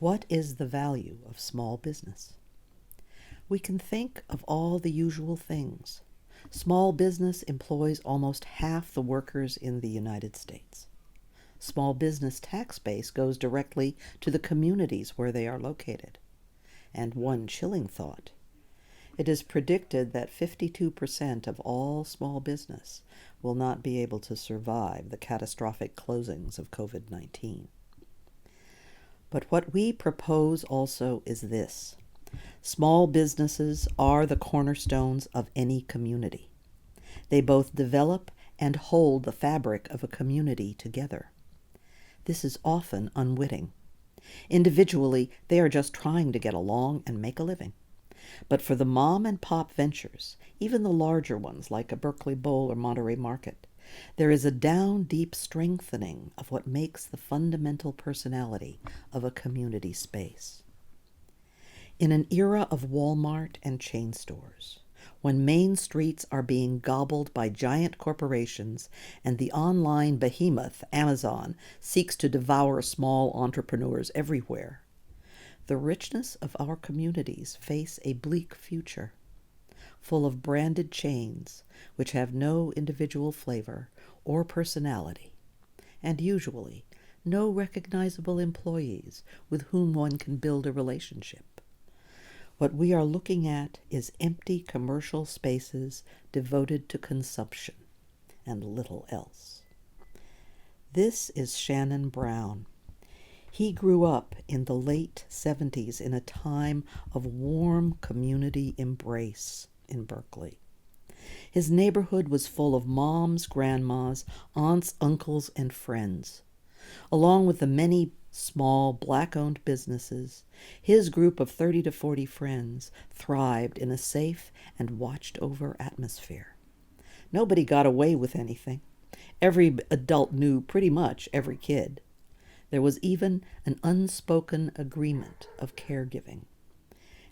What is the value of small business? We can think of all the usual things. Small business employs almost half the workers in the United States. Small business tax base goes directly to the communities where they are located. And one chilling thought: it is predicted that 52% of all small business will not be able to survive the catastrophic closings of COVID-19. But what we propose also is this: small businesses are the cornerstones of any community. They both develop and hold the fabric of a community together. This is often unwitting. Individually, they are just trying to get along and make a living. But for the mom and pop ventures, even the larger ones like a Berkeley Bowl or Monterey Market, there is a down-deep strengthening of what makes the fundamental personality of a community space. In an era of Walmart and chain stores, when main streets are being gobbled by giant corporations and the online behemoth Amazon seeks to devour small entrepreneurs everywhere, the richness of our communities face a bleak future, full of branded chains which have no individual flavor or personality, and usually no recognizable employees with whom one can build a relationship. What we are looking at is empty commercial spaces devoted to consumption and little else. This is Shannon Brown. He grew up in the late 70s in a time of warm community embrace in Berkeley. His neighborhood was full of moms, grandmas, aunts, uncles, and friends. Along with the many small black-owned businesses, his group of 30 to 40 friends thrived in a safe and watched-over atmosphere. Nobody got away with anything. Every adult knew pretty much every kid. There was even an unspoken agreement of caregiving,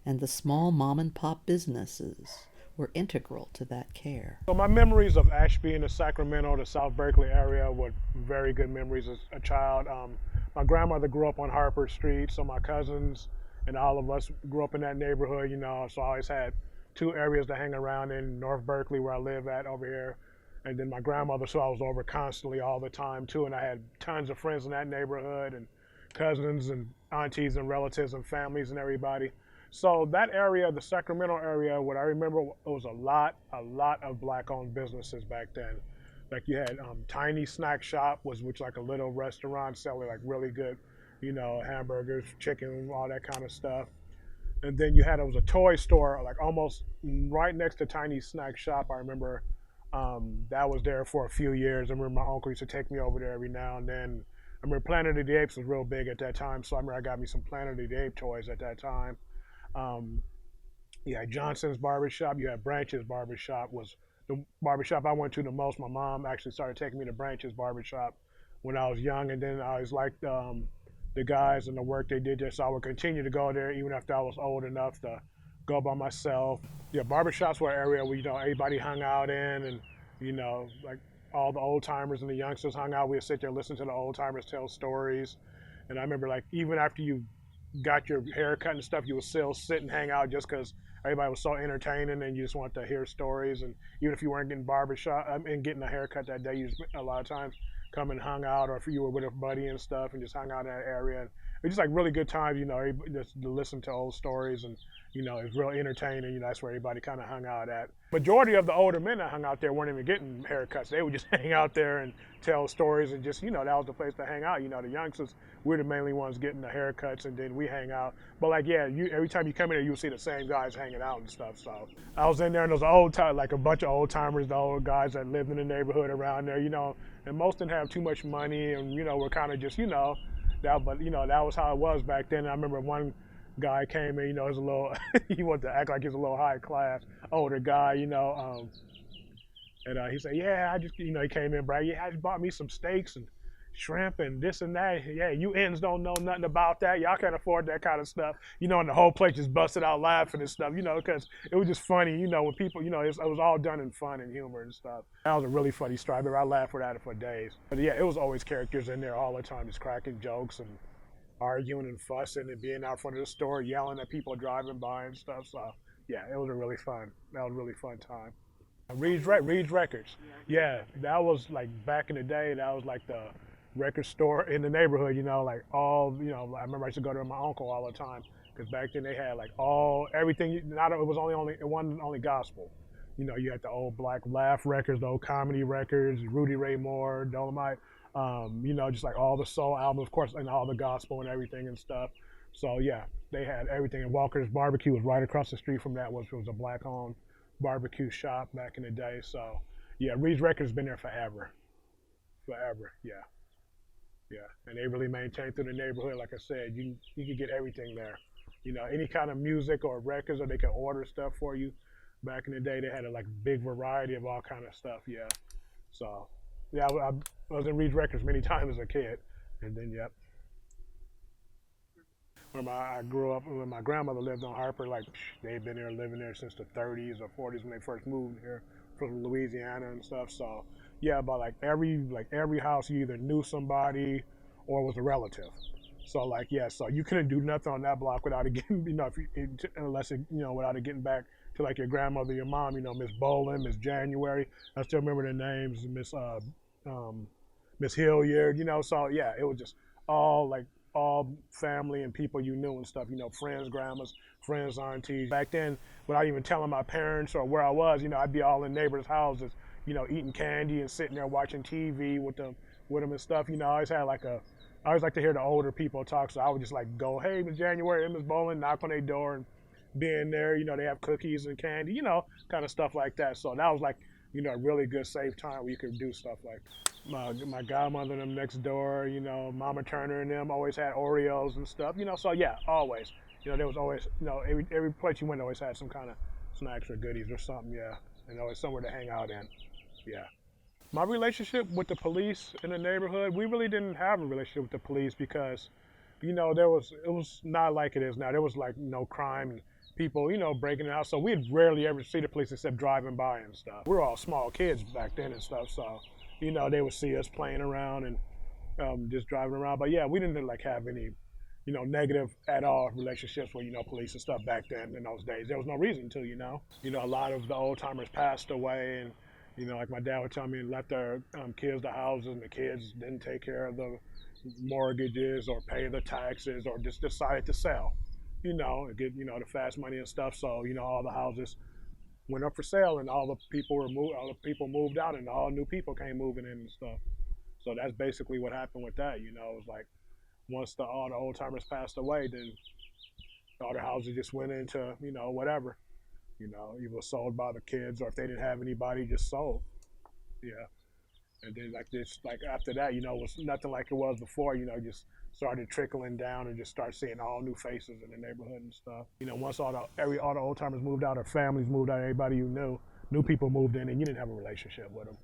and the small mom-and-pop businesses were integral to that care. So my memories of Ashby and the Sacramento, the South Berkeley area were very good memories as a child. My grandmother grew up on Harper Street, so my cousins and all of us grew up in that neighborhood, so I always had two areas to hang around in: North Berkeley, where I live at over here, and then my grandmother, so I was over constantly all the time too, and I had tons of friends in that neighborhood, and cousins and aunties and relatives and families and everybody. So that area, the Sacramento area, what I remember, it was a lot of black-owned businesses back then. Like you had Tiny Snack Shop, which like a little restaurant selling like really good, hamburgers, chicken, all that kind of stuff. And then it was a toy store, like almost right next to Tiny Snack Shop. I remember that was there for a few years. I remember my uncle used to take me over there every now and then. I remember Planet of the Apes was real big at that time, so I remember I got me some Planet of the Apes toys at that time. You had Johnson's Barbershop. You had Branch's Barbershop, was the barbershop I went to the most. My mom actually started taking me to Branch's Barbershop when I was young, and then I always liked the guys and the work they did there, so I would continue to go there even after I was old enough to go by myself. Yeah, barbershops were an area where everybody hung out in, and like all the old timers and the youngsters hung out. We'd sit there, listen to the old timers tell stories, and I remember like even after you got your hair cut and stuff, you would still sit and hang out just because everybody was so entertaining and you just wanted to hear stories. And even if you weren't getting getting a haircut that day, you a lot of times come and hung out, or if you were with a buddy and stuff and just hung out in that area. It was just like really good times, just to listen to old stories, and it was real entertaining. That's where everybody kind of hung out at. Majority of the older men that hung out there weren't even getting haircuts. They would just hang out there and tell stories, and just that was the place to hang out. The youngsters, we're the mainly ones getting the haircuts, and then we hang out. But like every time you come in there, you'll see the same guys hanging out and stuff. So I was in there, and there was like a bunch of old timers, the old guys that lived in the neighborhood around there, and most didn't have too much money, and were kind of just that was how it was back then. And I remember one guy came in, he was a little, he wanted to act like he was a little high class, older guy, and he said, yeah, I just, he came in, Brad, yeah, I just bought me some steaks and shrimp and this and that. Yeah, you ends don't know nothing about that. Y'all can't afford that kind of stuff. And the whole place just busted out laughing and stuff, because it was just funny, when people, it was all done in fun and humor and stuff. That was a really funny story. I laughed at it for days. But yeah, it was always characters in there all the time, just cracking jokes and arguing and fussing and being out front of the store, yelling at people driving by and stuff. So yeah, it was a really fun. That was a really fun time. Reed's Records. Yeah, that was like back in the day. That was like the record store in the neighborhood. You know, like all I remember I used to go to my uncle all the time because back then they had like everything. Not it was only it wasn't only gospel. You know, you had the old Black Laugh records, the old comedy records, Rudy Ray Moore, Dolomite. You know, just like all the soul albums, of course, and all the gospel and everything and stuff. So yeah, they had everything. And Walker's Barbecue was right across the street from that, which was a black-owned barbecue shop back in the day. So yeah, Reed's Records been there forever, Yeah, yeah, and they really maintained through the neighborhood. Like I said, you could get everything there. You know, any kind of music or records, or they could order stuff for you. Back in the day, they had a like big variety of all kind of stuff. Yeah, so yeah, I was in Reed's Records many times as a kid, and then yep. When I grew up, when my grandmother lived on Harper, like they'd been there living there since the 30s or 40s when they first moved here from Louisiana and stuff. So yeah, but like every house, you either knew somebody or was a relative. So like yeah, so you couldn't do nothing on that block without it getting unless without it getting back to like your grandmother, your mom, Miss Bolin, Miss January. I still remember their names, Miss Hilliard, So yeah, it was just all family and people you knew and stuff, friends, grandmas, friends, aunties. Back then, without even telling my parents or where I was, I'd be all in neighbors' houses, eating candy and sitting there watching TV with them and stuff. I always like to hear the older people talk, so I would just like go, hey, Miss January and Miss Bolin, knock on their door and be in there, they have cookies and candy, kind of stuff like that. So that was like, a really good safe time where you could do stuff like my godmother and them next door, Mama Turner and them always had Oreos and stuff, So yeah, always, there was always, every place you went always had some kind of snacks or goodies or something, yeah, and always somewhere to hang out in, yeah. My relationship with the police in the neighborhood, we really didn't have a relationship with the police because, it was not like it is now. There was like no crime and people, breaking the house. So we'd rarely ever see the police except driving by and stuff. We were all small kids back then and stuff. So, they would see us playing around and just driving around. But yeah, we didn't like have any, negative at all relationships with, police and stuff back then in those days. There was no reason to, a lot of the old timers passed away and, like my dad would tell me, left their kids the houses and the kids didn't take care of the mortgages or pay the taxes or just decided to sell, and get, the fast money and stuff. So, all the houses went up for sale and all the people moved out and all new people came moving in and stuff. So that's basically what happened with that, It was like once all the old timers passed away, then all the houses just went into, whatever. Either sold by the kids or if they didn't have anybody, just sold. Yeah. And then like after that, it was nothing like it was before, just started trickling down and just start seeing all new faces in the neighborhood and stuff. Once all the old timers moved out or families moved out, everybody you knew, new people moved in and you didn't have a relationship with them.